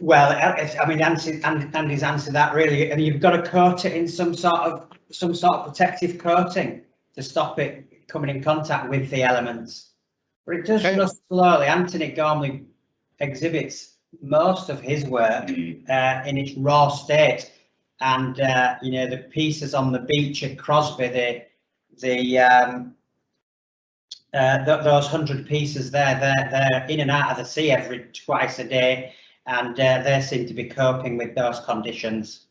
Well, I mean, Andy's answered that really, and you've got to coat it in some sort of protective coating to stop it coming in contact with the elements. But it does rust slowly. Anthony Gormley exhibits most of his work in its raw state, and you know, the pieces on the beach at Crosby, those 100 pieces there, they're in and out of the sea twice a day, and they seem to be coping with those conditions.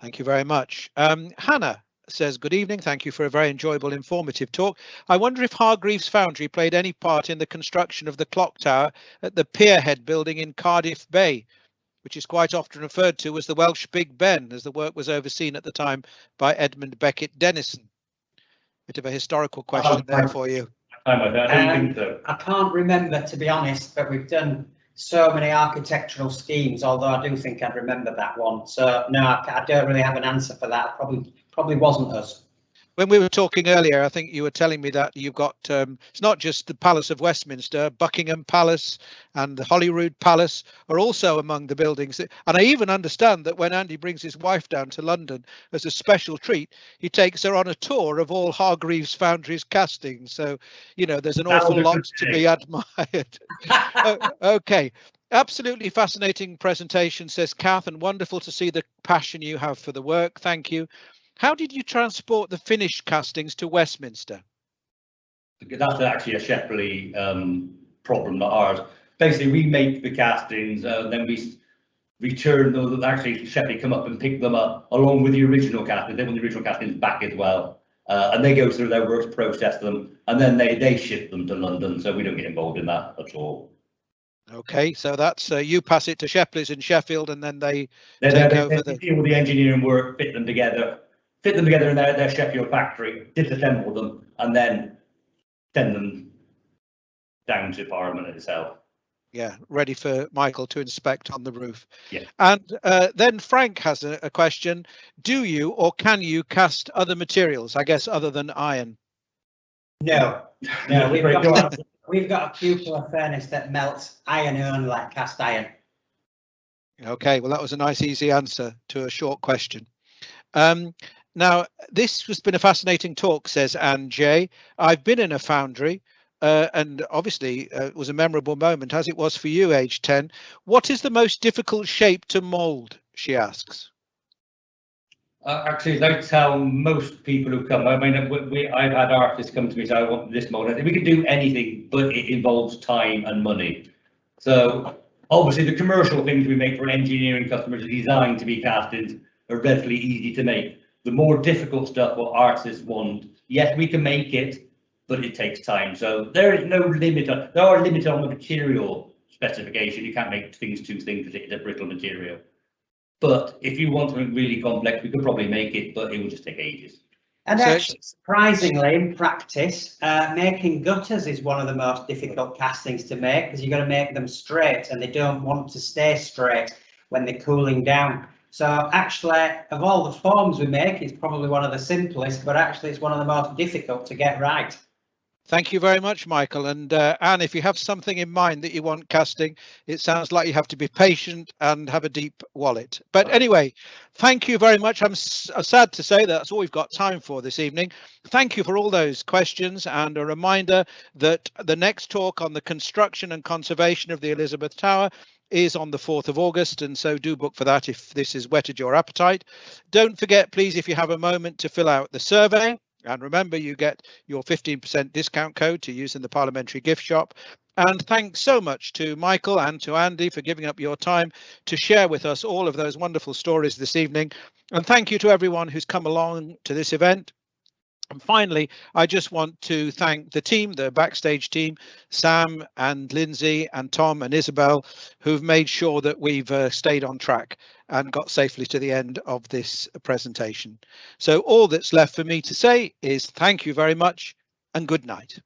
Thank you very much. Hannah says, good evening, thank you for a very enjoyable, informative talk. I wonder if Hargreaves Foundry played any part in the construction of the clock tower at the Pierhead building in Cardiff Bay, which is quite often referred to as the Welsh Big Ben, as the work was overseen at the time by Edmund Beckett Denison. Bit of a historical question there for you. I don't think so. I can't remember, to be honest, but we've done so many architectural schemes, although I do think I'd remember that one. So no, I don't really have an answer for that. Probably wasn't us. When we were talking earlier, I think you were telling me that you've got, it's not just the Palace of Westminster, Buckingham Palace and the Holyrood Palace are also among the buildings. And I even understand that when Andy brings his wife down to London as a special treat, he takes her on a tour of all Hargreaves Foundry's castings. So, you know, there's an awful lot to be admired. Okay, Absolutely fascinating presentation, says Kath, and wonderful to see the passion you have for the work. Thank you. How did you transport the finished castings to Westminster? That's actually a Shepley problem, not ours. Basically, we make the castings, then we return those. Actually, Shepley come up and pick them up along with the original castings. They want the original castings back as well, and they go through their works, process them, and then they ship them to London. So we don't get involved in that at all. Okay, so that's you pass it to Shepley's in Sheffield, and then they take over They deal with the engineering work, fit them together in their Sheffield factory, disassemble them, and then send them down to Parliament itself. Yeah, ready for Michael to inspect on the roof. Yeah. And then Frank has a question. Do you or can you cast other materials, I guess, other than iron? No, we've got a cupola furnace that melts iron only, like cast iron. Okay, well, that was a nice, easy answer to a short question. Now, this has been a fascinating talk, says Anne J. I've been in a foundry, and obviously it was a memorable moment, as it was for you, age 10. What is the most difficult shape to mould, she asks? Actually, I tell most people who come, I mean, I've had artists come to me, so I want this mold. We can do anything, but it involves time and money. So obviously the commercial things we make for engineering customers are designed to be castings, are relatively easy to make. The more difficult stuff, what artists want, yes, we can make it, but it takes time. So there is no limit. There are limits on the material specification. You can't make things too thin because it's a brittle material. But if you want something really complex, we could probably make it, but it will just take ages. And actually, surprisingly, in practice, making gutters is one of the most difficult castings to make, because you've got to make them straight, and they don't want to stay straight when they're cooling down. So actually, of all the forms we make, it's probably one of the simplest, but actually it's one of the most difficult to get right. Thank you very much, Michael. And Anne, if you have something in mind that you want casting, it sounds like you have to be patient and have a deep wallet. But anyway, thank you very much. I'm sad to say that's all we've got time for this evening. Thank you for all those questions, and a reminder that the next talk on the construction and conservation of the Elizabeth Tower is on the 4th of August, and so do book for that if this has whetted your appetite. Don't forget, please, if you have a moment, to fill out the survey. And remember, you get your 15% discount code to use in the Parliamentary gift shop. And thanks so much to Michael and to Andy for giving up your time to share with us all of those wonderful stories this evening. And thank you to everyone who's come along to this event. And finally, I just want to thank the team, the backstage team, Sam and Lindsay and Tom and Isabel, who've made sure that we've stayed on track and got safely to the end of this presentation. So all that's left for me to say is thank you very much and good night.